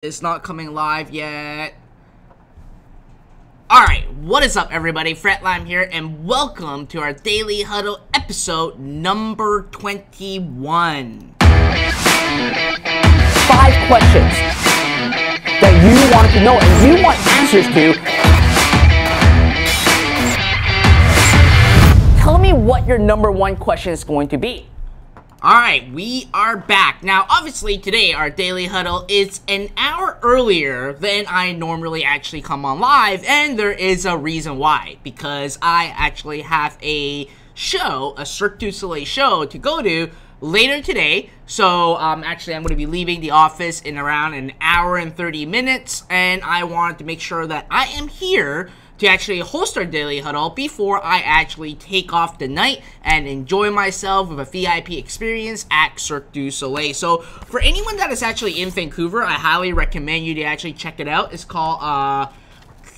It's not coming live yet. Alright, what is up everybody? Fred Lam here, and welcome to our Daily Huddle episode number 21. 5 questions that you want to know and you want answers to. Tell me what your number 1 question is going to be. Alright, we are back. Now, obviously, today, our Daily Huddle is an hour earlier than I normally actually come on live, and there is a reason why. Because I actually have a show, a Cirque du Soleil show to go to later today. So, actually, I'm going to be leaving the office in around an hour and 30 minutes, and I wanted to make sure that I am here to actually host our Daily Huddle before I actually take off the night and enjoy myself with a VIP experience at Cirque du Soleil. So for anyone that is actually in Vancouver, I highly recommend you to actually check it out. It's called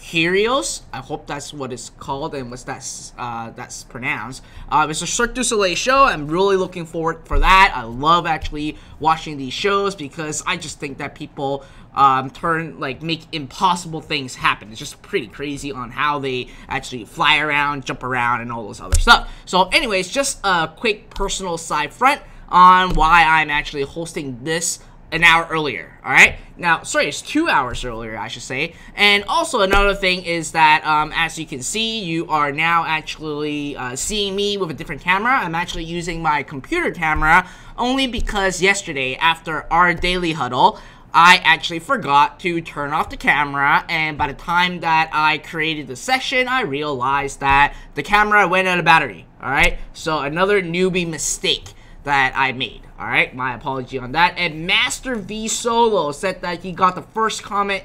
Curios. I hope that's what it's called and what's that's pronounced. It's a Cirque du Soleil show. I'm really looking forward for that. I love actually watching these shows because I just think that people make impossible things happen. It's just pretty crazy on how they actually fly around, jump around, and all those other stuff. So anyways, just a quick personal side front on why I'm actually hosting this an hour earlier. Alright, now sorry, it's 2 hours earlier, I should say. And also another thing is that as you can see, you are now actually seeing me with a different camera. I'm actually using my computer camera only because yesterday after our Daily Huddle, I actually forgot to turn off the camera, and by the time that I created the session, I realized that the camera went out of battery. Alright, so another newbie mistake that I made. Alright, my apology on that. And Master V Solo said that he got the first comment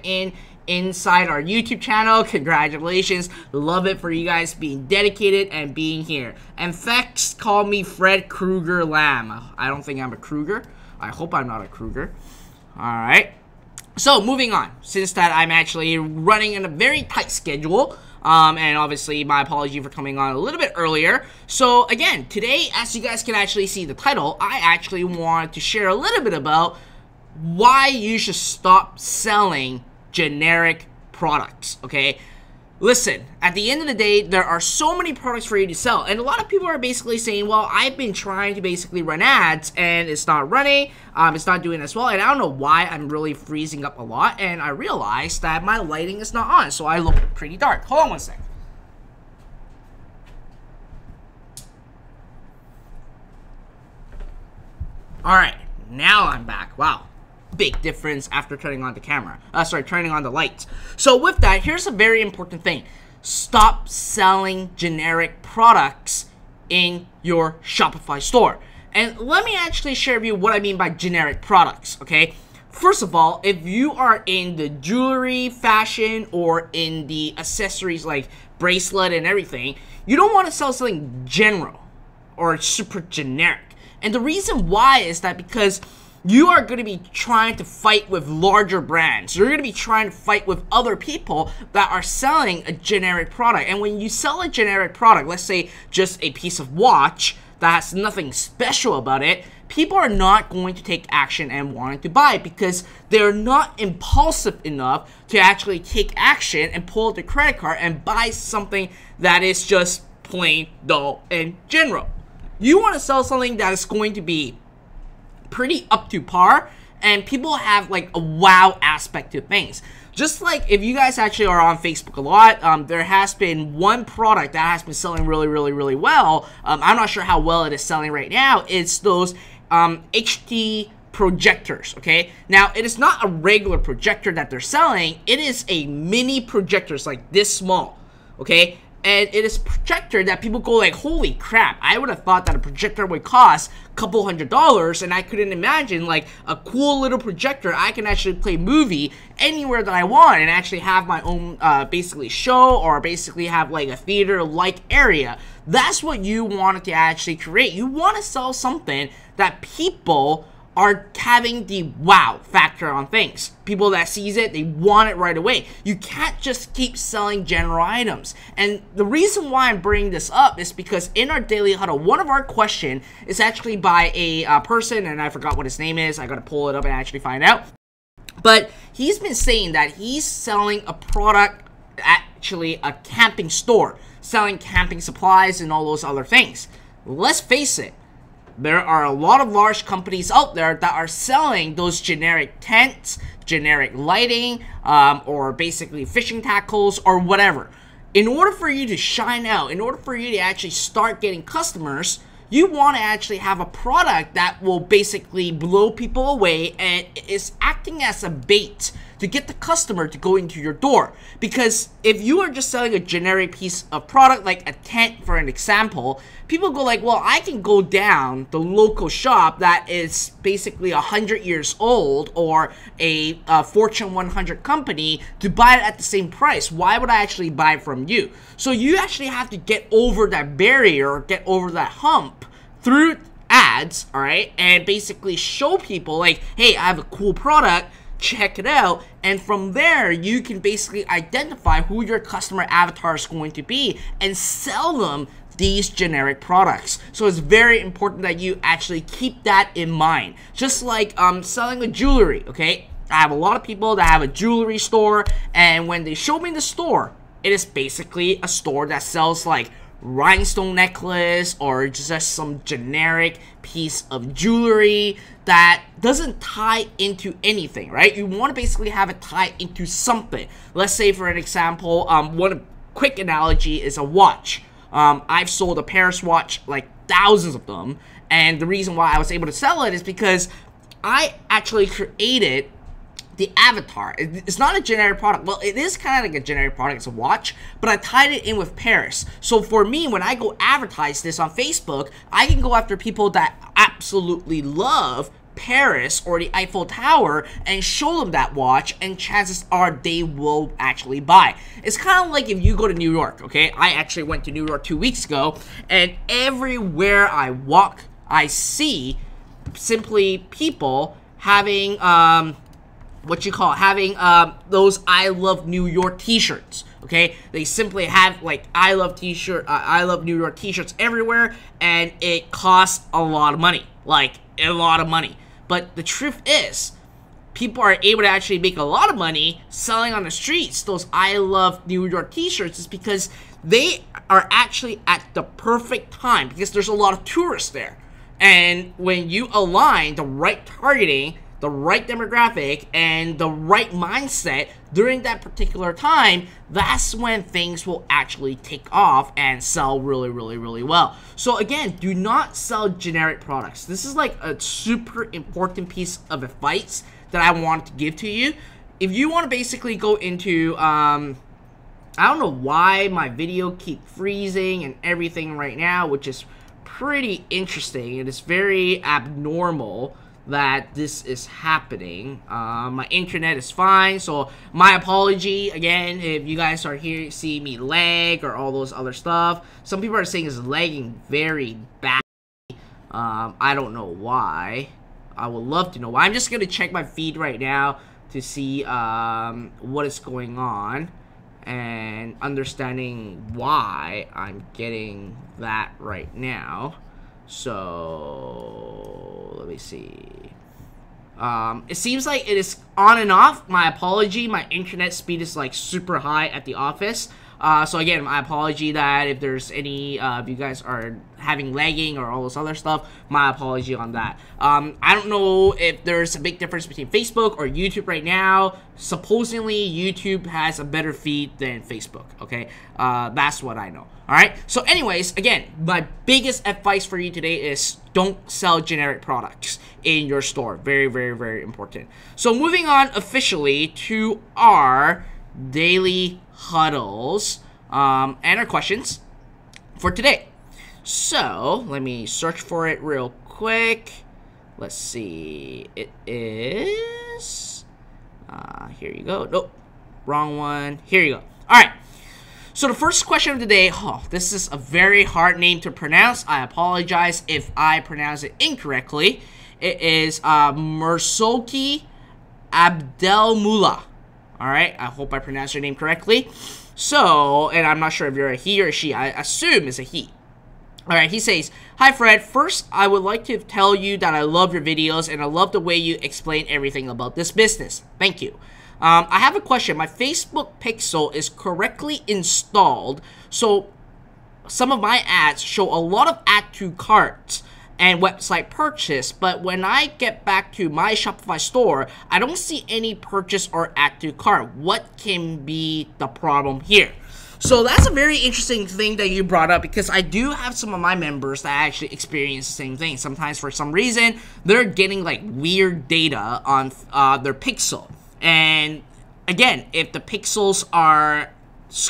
inside our YouTube channel. Congratulations. Love it for you guys being dedicated and being here. And Fex called me Fred Krueger Lam. I don't think I'm a Krueger. I hope I'm not a Krueger. Alright, so moving on, since that I'm actually running in a very tight schedule, and obviously my apology for coming on a little bit earlier. So again, today, as you guys can actually see the title, I actually wanted to share a little bit about why you should stop selling generic products, okay? Listen, at the end of the day, there are so many products for you to sell, and a lot of people are basically saying, well, I've been trying to basically run ads, and it's not running, it's not doing as well, and I don't know why I'm really freezing up a lot, and I realized that my lighting is not on, so I look pretty dark. Hold on one sec. Alright, now I'm back. Wow. Big difference after turning on the camera. Turning on the lights. So with that, here's a very important thing. Stop selling generic products in your Shopify store. And let me actually share with you what I mean by generic products, okay? First of all, if you are in the jewelry, fashion, or in the accessories like bracelet and everything, you don't want to sell something general or super generic. And the reason why is that because you are going to be trying to fight with larger brands. You're going to be trying to fight with other people that are selling a generic product. And when you sell a generic product, let's say just a piece of watch that has nothing special about it, people are not going to take action and wanting to buy it because they're not impulsive enough to actually take action and pull out their credit card and buy something that is just plain, dull, and general. You want to sell something that is going to be pretty up to par, and people have like a wow aspect to things. Just like if you guys actually are on Facebook a lot, there has been one product that has been selling really well. I'm not sure how well it is selling right now. It's those HD projectors, okay? Now, it is not a regular projector that they're selling. It is a mini projector. It's like this small, okay? And it is a projector that people go like, holy crap, I would have thought that a projector would cost a couple $100s, and I couldn't imagine like a cool little projector. I can actually play movie anywhere that I want and actually have my own basically show, or basically have like a theater-like area. That's what you wanted to actually create. You want to sell something that people are having the wow factor on things. People that sees it, they want it right away. You can't just keep selling general items. And the reason why I'm bringing this up is because in our Daily Huddle, one of our questions is actually by a person, and I forgot what his name is. I gotta pull it up and actually find out. But he's been saying that he's selling a product, actually a camping store, selling camping supplies and all those other things. Let's face it, there are a lot of large companies out there that are selling those generic tents, generic lighting, or basically fishing tackles or whatever. In order for you to shine out, in order for you to actually start getting customers, you want to actually have a product that will basically blow people away and is acting as a bait to get the customer to go into your door. Because if you are just selling a generic piece of product, like a tent for an example, people go like, well, I can go down the local shop that is basically 100 years old or a Fortune 100 company to buy it at the same price. Why would I actually buy from you? So you actually have to get over that barrier, get over that hump through ads, all right, and basically show people like, hey, I have a cool product, check it out. And from there you can basically identify who your customer avatar is going to be and sell them these generic products. So it's very important that you actually keep that in mind. Just like selling a jewelry, okay? I have a lot of people that have a jewelry store, and when they show me the store, it is basically a store that sells like rhinestone necklace or just some generic piece of jewelry that doesn't tie into anything, right? You want to basically have it tie into something. Let's say, for an example, one quick analogy is a watch. I've sold a Paris watch, like thousands of them, and the reason why I was able to sell it is because I actually created the avatar. It's not a generic product. Well, it is kind of like a generic product. It's a watch, but I tied it in with Paris. So for me, when I go advertise this on Facebook, I can go after people that absolutely love Paris or the Eiffel Tower and show them that watch, and chances are they will actually buy. It's kind of like if you go to New York, okay? I actually went to New York 2 weeks ago, and everywhere I walk, I see simply people having those I love New York t-shirts. Okay, they simply have like I love New York t-shirts everywhere, and it costs a lot of money, like a lot of money. But the truth is, people are able to actually make a lot of money selling on the streets those I love New York t-shirts, is because they are actually at the perfect time, because there's a lot of tourists there. And when you align the right targeting, the right demographic, and the right mindset during that particular time, that's when things will actually take off and sell really, really, really well. So again, do not sell generic products. This is like a super important piece of advice that I want to give to you. If you want to basically go into, I don't know why my video keeps freezing and everything right now, which is pretty interesting. It is very abnormal that this is happening. My internet is fine, so my apology again if you guys are here see me lag or all those other stuff. Some people are saying it's lagging very bad. I don't know why. I would love to know why. I'm just gonna check my feed right now to see what is going on and understanding why I'm getting that right now. So let me see. It seems like it is on and off. My apology. My internet speed is like super high at the office. So again, my apology that if there's any if you guys are having lagging or all this other stuff, my apology on that. I don't know if there's a big difference between Facebook or YouTube right now. Supposedly YouTube has a better feed than Facebook, okay? That's what I know. All right, so anyways, again, my biggest advice for you today is don't sell generic products in your store. Very, very, very important. So moving on officially to our daily huddles and our questions for today. So let me search for it real quick. Let's see. It is here you go. Nope, wrong one. Here you go. All right. So the first question of the day, this is a very hard name to pronounce. I apologize if I pronounce it incorrectly. It is Mursoki Abdelmullah. All right, I hope I pronounced your name correctly. So, and I'm not sure if you're a he or a she. I assume it's a he. Alright, he says, "Hi Fred, first I would like to tell you that I love your videos and I love the way you explain everything about this business. Thank you. I have a question. My Facebook pixel is correctly installed, so some of my ads show a lot of add to carts and website purchase, but when I get back to my Shopify store, I don't see any purchase or add to cart. What can be the problem here?" So that's a very interesting thing that you brought up, because I do have some of my members that actually experience the same thing. Sometimes for some reason, they're getting like weird data on their pixel. And again, if the pixels are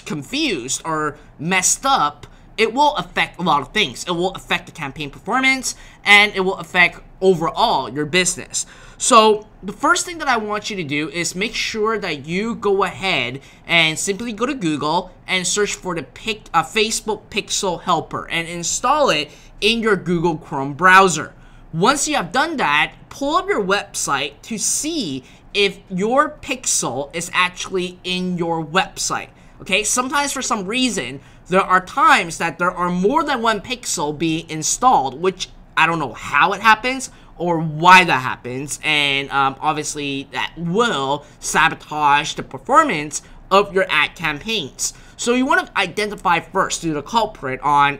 confused or messed up, it will affect a lot of things. It will affect the campaign performance, and it will affect overall your business. So the first thing that I want you to do is make sure that you go ahead and simply go to Google and search for the Facebook Pixel Helper and install it in your Google Chrome browser. Once you have done that, pull up your website to see if your pixel is actually in your website. Okay, sometimes for some reason, there are times that there are more than one pixel being installed, which I don't know how it happens or why that happens, and obviously that will sabotage the performance of your ad campaigns. So you want to identify first, do the culprit on,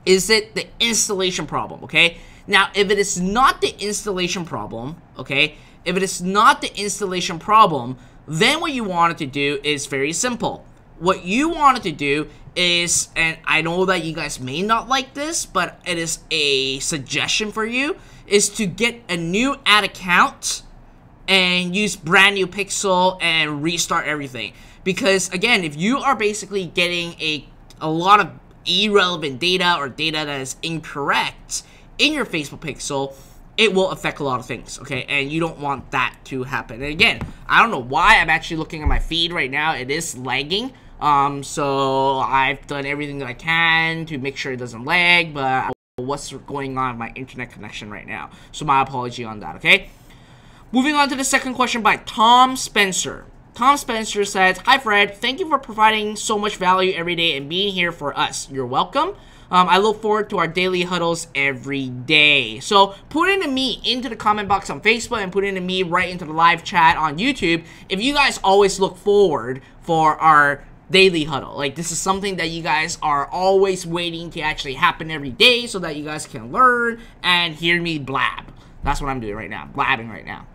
is it the installation problem, okay? Now, if it is not the installation problem, okay, if it is not the installation problem, then what you wanted to do is very simple. What you wanted to do is, and I know that you guys may not like this, but it is a suggestion for you, is to get a new ad account and use brand new pixel and restart everything. Because again, if you are basically getting a lot of irrelevant data or data that is incorrect in your Facebook pixel, it will affect a lot of things, okay? And you don't want that to happen. And again, I don't know why I'm actually looking at my feed right now. It is lagging. So I've done everything that I can to make sure it doesn't lag, but I don't know what's going on with my internet connection right now. So my apology on that, okay? Moving on to the second question by Tom Spencer. Tom Spencer says, "Hi Fred, thank you for providing so much value every day and being here for us. You're welcome. I look forward to our daily huddles every day." So put in a me into the comment box on Facebook and put in a me right into the live chat on YouTube if you guys always look forward for our daily huddle. Like, this is something that you guys are always waiting to actually happen every day so that you guys can learn and hear me blab. That's what I'm doing right now, blabbing right now.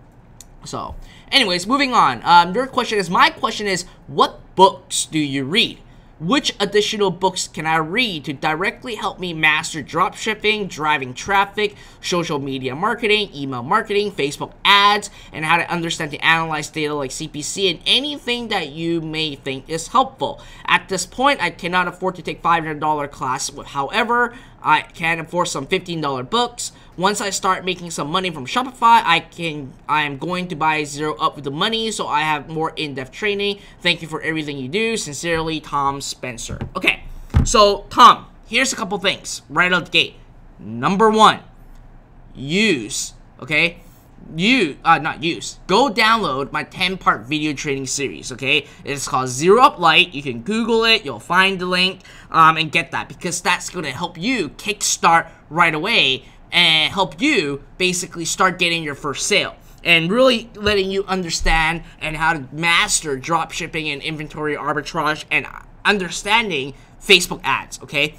So anyways, moving on. My question is, what books do you read? Which additional books can I read to directly help me master dropshipping, driving traffic, social media marketing, email marketing, Facebook ads, and how to understand to analyze data like CPC and anything that you may think is helpful? At this point, I cannot afford to take $500 class. However, I can afford some $15 books. Once I start making some money from Shopify, I am going to buy Zero Up with the money, so I have more in-depth training. Thank you for everything you do. Sincerely, Tom Spencer. Okay, so Tom, here's a couple things right out the gate. Number one, go download my 10-part video training series, okay? It's called Zero Up Lite. You can Google it, you'll find the link, and get that, because that's going to help you kickstart right away and help you basically start getting your first sale and really letting you understand and how to master dropshipping and inventory arbitrage and understanding Facebook ads, okay?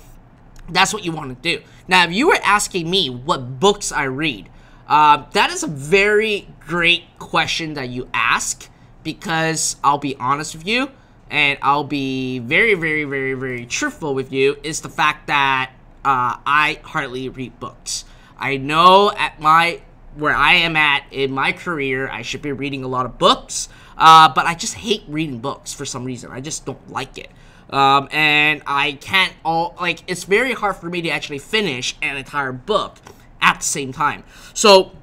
That's what you want to do. Now, if you were asking me what books I read, that is a very great question that you ask, because I'll be honest with you and I'll be very, very, very, very truthful with you, is the fact that I hardly read books. I know where I am at in my career, I should be reading a lot of books, but I just hate reading books for some reason. I just don't like it. And I can't it's very hard for me to actually finish an entire book at the same time. So,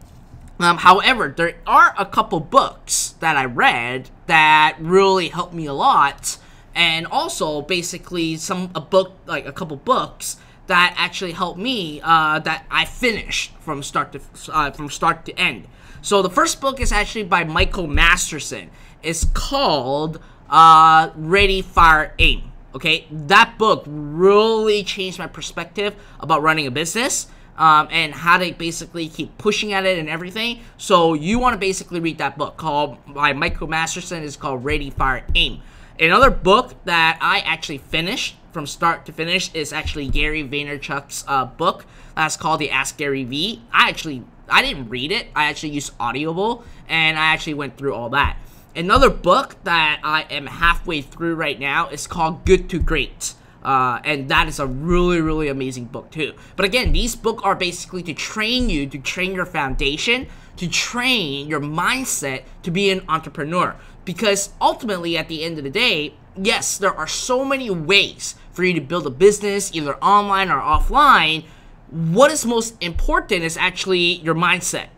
however, there are a couple books that I read that really helped me a lot, and also basically a couple books that actually helped me that I finished from start to end. So the first book is actually by Michael Masterson. It's called Ready, Fire, Aim. okay? That book really changed my perspective about running a business. And how to basically keep pushing at it and everything. So you want to basically read that book called by Michael Masterson. It's called Ready, Fire, Aim. Another book that I actually finished from start to finish is actually Gary Vaynerchuk's book. That's called the Ask Gary V. I didn't read it. I actually used Audible, and I actually went through all that. Another book that I am halfway through right now is called Good to Great. And that is a really, really amazing book too. But again, these books are basically to train you, to train your foundation, to train your mindset to be an entrepreneur. Because ultimately, at the end of the day, yes, there are so many ways for you to build a business, either online or offline. What is most important is actually your mindset.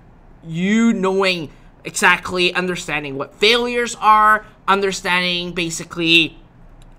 You knowing exactly, understanding what failures are, understanding basically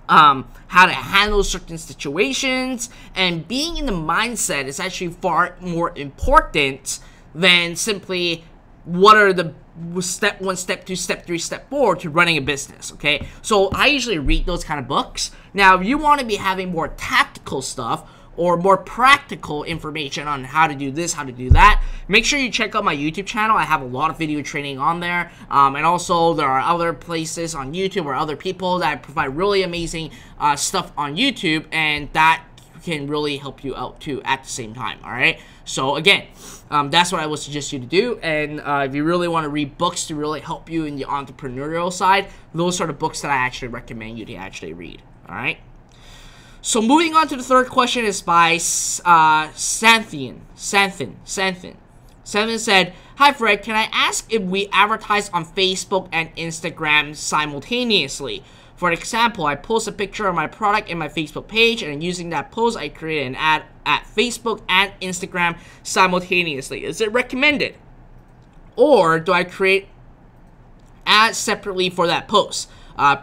how to handle certain situations, and being in the mindset is actually far more important than simply what are the step 1, step 2, step 3, step 4 to running a business, okay? So I usually read those kind of books. Now, if you want to be having more tactical stuff or more practical information on how to do this, how to do that, make sure you check out my YouTube channel. I have a lot of video training on there. And also, there are other places on YouTube or other people that provide really amazing stuff on YouTube, and that can really help you out too at the same time, all right? So again, that's what I would suggest you to do. And if you really want to read books to really help you in the entrepreneurial side, those are the books that I actually recommend you to actually read, all right? So moving on to the third question is by Santhin. Santhin said, "Hi Fred, can I ask if we advertise on Facebook and Instagram simultaneously? For example, I post a picture of my product in my Facebook page, and using that post, I create an ad at Facebook and Instagram simultaneously. Is it recommended? Or do I create ads separately for that post?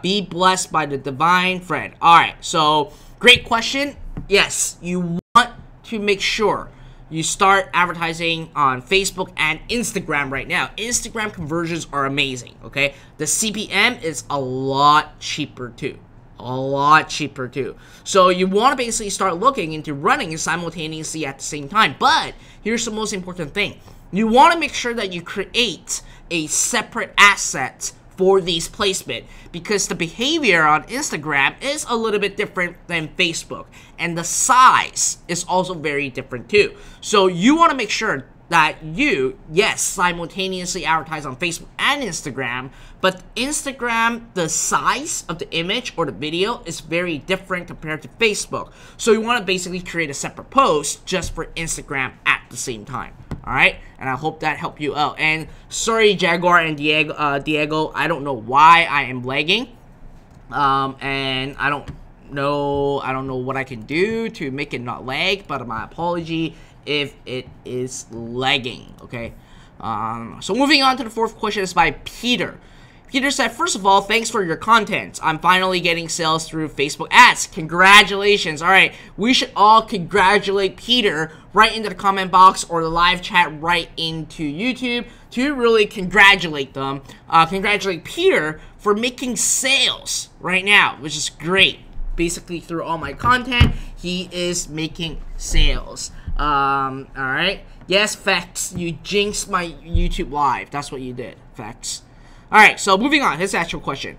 Be blessed by the divine Fred." Alright, so great question. Yes, you want to make sure you start advertising on Facebook and Instagram right now. Instagram conversions are amazing, okay? The CPM is a lot cheaper too. So you want to basically start looking into running simultaneously at the same time. But here's the most important thing. You want to make sure that you create a separate asset for these placement, because the behavior on Instagram is a little bit different than Facebook, and the size is also very different too. So you want to make sure that you, yes, simultaneously advertise on Facebook and Instagram, but Instagram, the size of the image or the video is very different compared to Facebook. So you want to basically create a separate post just for Instagram at the same time. Alright, and I hope that helped you out. And sorry, Jaguar and Diego, I don't know why I am lagging. And I don't know what I can do to make it not lag, but my apology if it is lagging, okay? So moving on to the fourth question is by Peter. Peter said, "First of all, thanks for your content. I'm finally getting sales through Facebook ads. Congratulations." All right, we should all congratulate Peter right into the comment box or the live chat right into YouTube to really congratulate them. Congratulate Peter for making sales right now, which is great. Basically, through all my content, he is making sales. All right. Yes, facts. You jinxed my YouTube live. That's what you did. Facts. Alright, so moving on, his actual question.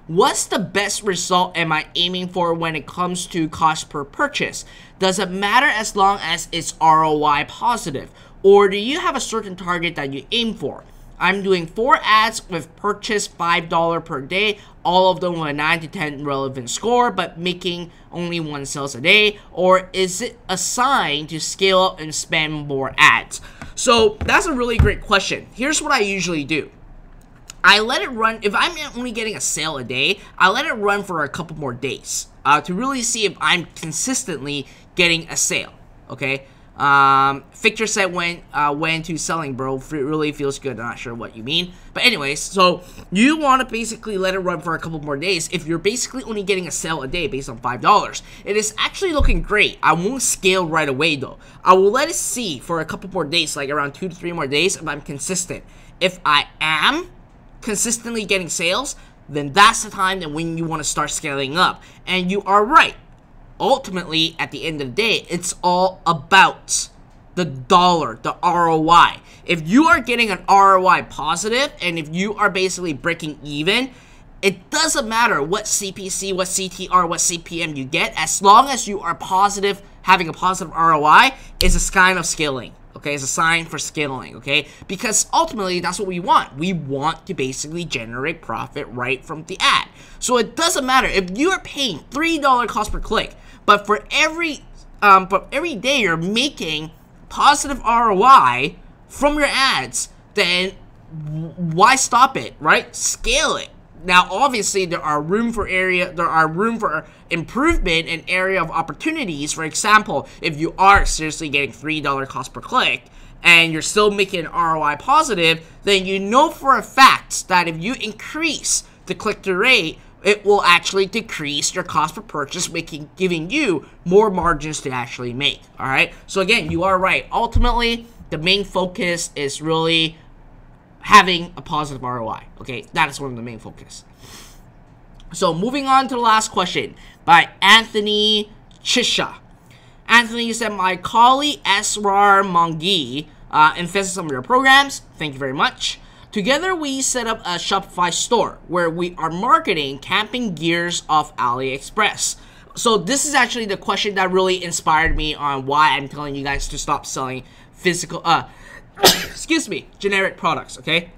What's the best result am I aiming for when it comes to cost per purchase? Does it matter as long as it's ROI positive? Or do you have a certain target that you aim for? I'm doing 4 ads with purchase $5 per day, all of them with a 9 to 10 relevant score, but making only 1 sales a day. Or is it a sign to scale up and spend more ads? So that's a really great question. Here's what I usually do. I let it run. If I'm only getting a sale a day, I let it run for a couple more days to really see if I'm consistently getting a sale. Okay. Victor said when to selling, bro. It really feels good. I'm not sure what you mean, but anyways, so you want to basically let it run for a couple more days. If you're basically only getting a sale a day based on $5, it is actually looking great. I won't scale right away though. I will let it see for a couple more days, like around 2 to 3 more days, if I'm consistent. If I am consistently getting sales, then that's the time that when you want to start scaling up. And you are right. Ultimately, at the end of the day, it's all about the dollar, the ROI. If you are getting an ROI positive, and if you are basically breaking even, it doesn't matter what CPC, what CTR, what CPM you get, as long as you are positive, having a positive ROI, is a sign of scaling. Okay, it's a sign for scaling, okay? Because ultimately, that's what we want. We want to basically generate profit right from the ad. So it doesn't matter if you are paying $3 cost per click, but for every day you're making positive ROI from your ads, then why stop it, right? Scale it. Now, obviously, there are room for improvement and area of opportunities. For example, if you are seriously getting $3 cost per click and you're still making an ROI positive, then you know for a fact that if you increase the click-through rate, it will actually decrease your cost per purchase, giving you more margins to actually make. All right. So again, you are right. Ultimately, the main focus is really having a positive ROI. Okay, that is one of the main focus. So moving on to the last question by Anthony Chisha. Anthony said, my colleague Esrar Mongi invested some of your programs. Thank you very much. Together we set up a Shopify store where we are marketing camping gears off AliExpress. So this is actually the question that really inspired me on why I'm telling you guys to stop selling physical excuse me, generic products, okay?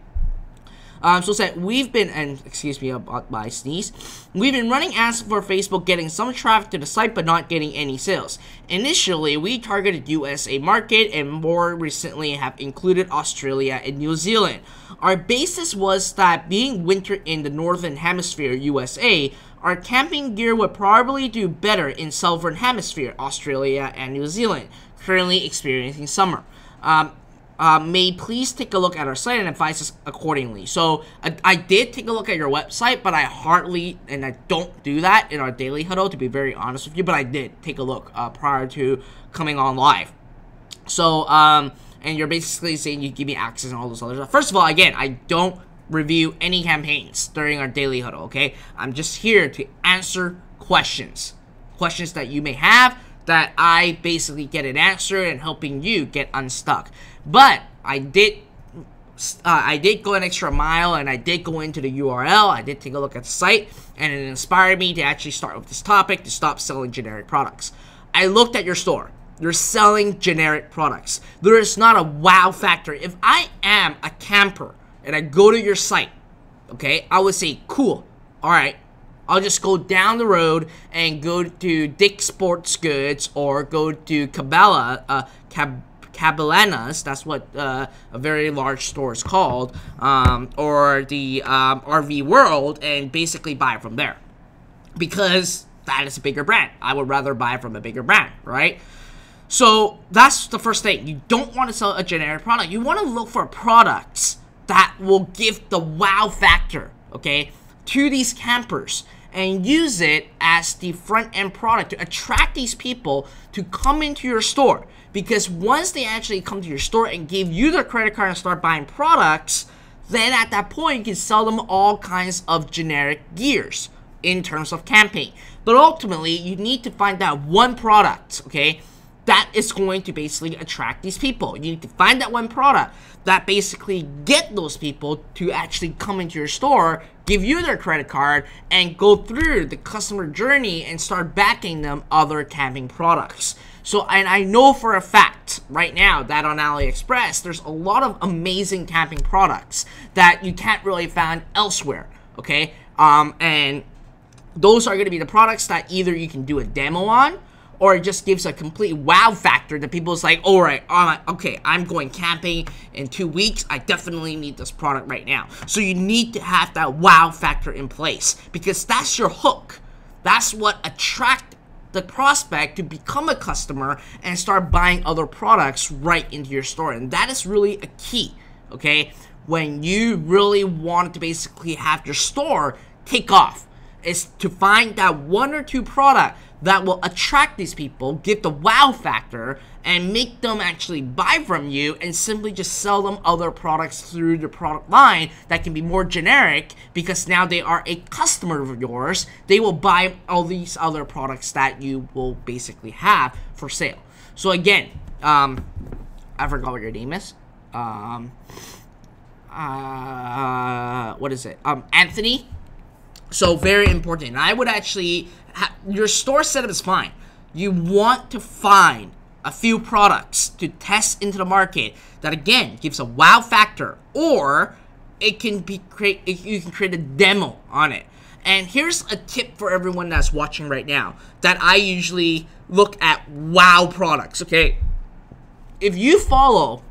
So said, we've been, and excuse me about my sneeze, we've been running ads for Facebook, getting some traffic to the site, but not getting any sales. Initially, we targeted USA market, and more recently have included Australia and New Zealand. Our basis was that being winter in the Northern Hemisphere, USA, our camping gear would probably do better in Southern Hemisphere, Australia and New Zealand, currently experiencing summer. May please take a look at our site and advise us accordingly. So I did take a look at your website, but I don't do that in our daily huddle, to be very honest with you, but I did take a look prior to coming on live. So and you're basically saying you give me access and all those other stuff. First of all, again, I don't review any campaigns during our daily huddle, okay? I'm just here to answer questions that you may have, that I basically get an answer and helping you get unstuck. But I did go an extra mile, and I did go into the URL. I did take a look at the site, and it inspired me to actually start with this topic, to stop selling generic products. I looked at your store. You're selling generic products. There is not a wow factor. If I am a camper and I go to your site, okay, I would say, cool, all right, I'll just go down the road and go to Dick's Sports Goods or go to Cabelanas, that's what a very large store is called, or the RV World, and basically buy it from there. Because that is a bigger brand. I would rather buy from a bigger brand, right? So that's the first thing. You don't want to sell a generic product. You want to look for products that will give the wow factor, okay, to these campers, and use it as the front end product to attract these people to come into your store. Because once they actually come to your store and give you their credit card and start buying products, then at that point you can sell them all kinds of generic gears in terms of camping. But ultimately, you need to find that one product, okay, that is going to basically attract these people. You need to find that one product that basically get those people to actually come into your store, give you their credit card, and go through the customer journey and start backing them other camping products. So, and I know for a fact right now that on AliExpress, there's a lot of amazing camping products that you can't really find elsewhere, okay? And those are going to be the products that either you can do a demo on, or it just gives a complete wow factor that people's like, all right, okay, I'm going camping in 2 weeks. I definitely need this product right now. So you need to have that wow factor in place, because that's your hook. That's what attracts the prospect to become a customer and start buying other products right into your store. And that is really a key, okay? When you really want to basically have your store take off, is to find that one or two product that will attract these people, give the wow factor, and make them actually buy from you and simply just sell them other products through the product line that can be more generic, because now they are a customer of yours. They will buy all these other products that you will basically have for sale. So again, I forgot what your name is. What is it? Anthony. So very important. I would actually, your store setup is fine. You want to find a few products to test into the market that again gives a wow factor, or it can be you can create a demo on it. And here's a tip for everyone that's watching right now that I usually look at wow products. Okay, if you follow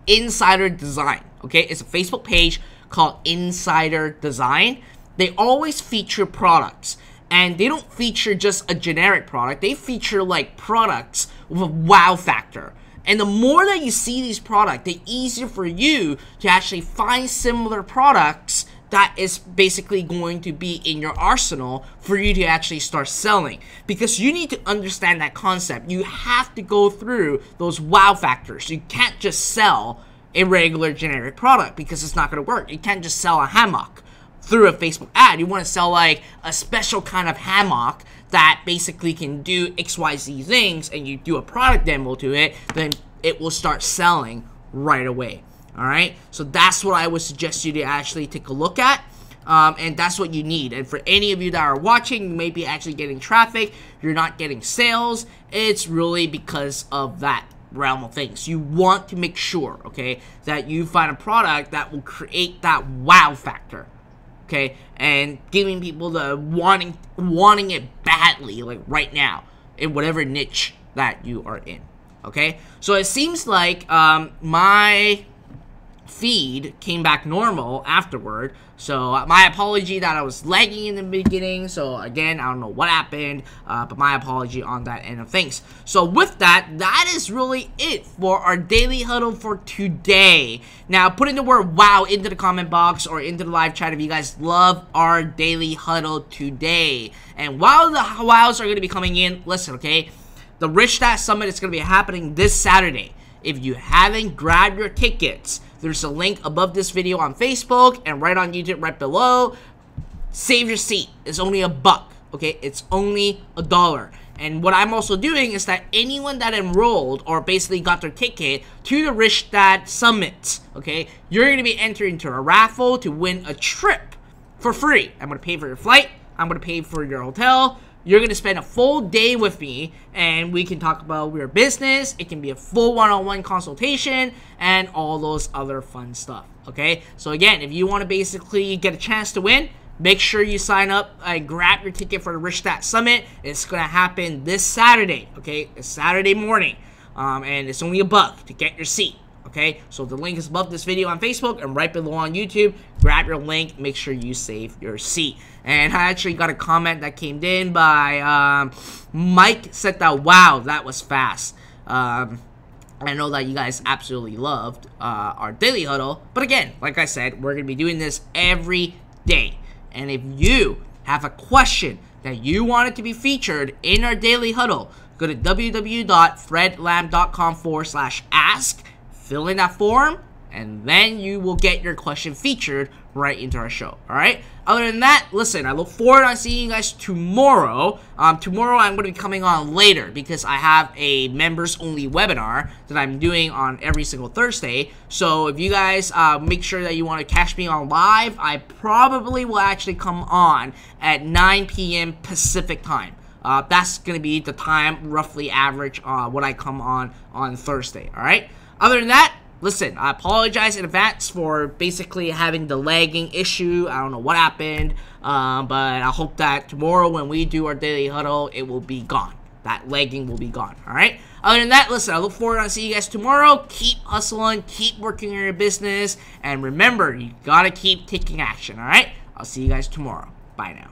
Insider Design, okay, it's a Facebook page called Insider Design. They always feature products, and they don't feature just a generic product. They feature like products with a wow factor. And the more that you see these products, the easier for you to actually find similar products that is basically going to be in your arsenal for you to actually start selling. Because you need to understand that concept. You have to go through those wow factors. You can't just sell a regular generic product because it's not going to work. You can't just sell a hammock through a Facebook ad. You want to sell like a special kind of hammock that basically can do XYZ things, and you do a product demo to it, then it will start selling right away. Alright, so that's what I would suggest you to actually take a look at, and that's what you need. And for any of you that are watching, you may be actually getting traffic, you're not getting sales, it's really because of that realm of things. You want to make sure, okay, that you find a product that will create that wow factor, okay, and giving people the wanting it badly, like right now, in whatever niche that you are in, okay? So it seems like my feed came back normal afterward, so my apology that I was lagging in the beginning. So again, I don't know what happened, but my apology on that end of things. So with that, that is really it for our daily huddle for today. Now put in the word wow into the comment box or into the live chat if you guys love our daily huddle today. And while the wows are going to be coming in, listen, okay, the Rich Dad Summit is going to be happening this Saturday. If you haven't grabbed your tickets, there's a link above this video on Facebook and right on YouTube right below. Save your seat. It's only $1, okay? It's only $1. And what I'm also doing is that anyone that enrolled or basically got their ticket to the Rich Dad Summit, okay, you're going to be entering into a raffle to win a trip for free. I'm going to pay for your flight. I'm going to pay for your hotel. You're going to spend a full day with me, and we can talk about your business. It can be a full one-on-one consultation and all those other fun stuff, okay? So again, if you want to basically get a chance to win, make sure you sign up and grab your ticket for the Rich Dad Summit. It's going to happen this Saturday, okay? It's Saturday morning, and it's only $1 to get your seat. Okay, so the link is above this video on Facebook and right below on YouTube. Grab your link, make sure you save your seat. And I actually got a comment that came in by Mike, said that, wow, that was fast. I know that you guys absolutely loved our daily huddle, but again, like I said, we're going to be doing this every day. And if you have a question that you want it to be featured in our daily huddle, go to www.fredlam.com/ask. Fill in that form, and then you will get your question featured right into our show, alright? Other than that, listen, I look forward to seeing you guys tomorrow. Tomorrow I'm going to be coming on later because I have a members-only webinar that I'm doing on every single Thursday. So if you guys make sure that you want to catch me on live, I probably will actually come on at 9 p.m. Pacific time. That's going to be the time, roughly average, when I come on Thursday, alright? Other than that, listen, I apologize in advance for basically having the lagging issue. I don't know what happened, but I hope that tomorrow when we do our daily huddle, it will be gone. That lagging will be gone, all right? Other than that, listen, I look forward to seeing you guys tomorrow. Keep hustling, keep working on your business, and remember, you got to keep taking action, all right? I'll see you guys tomorrow. Bye now.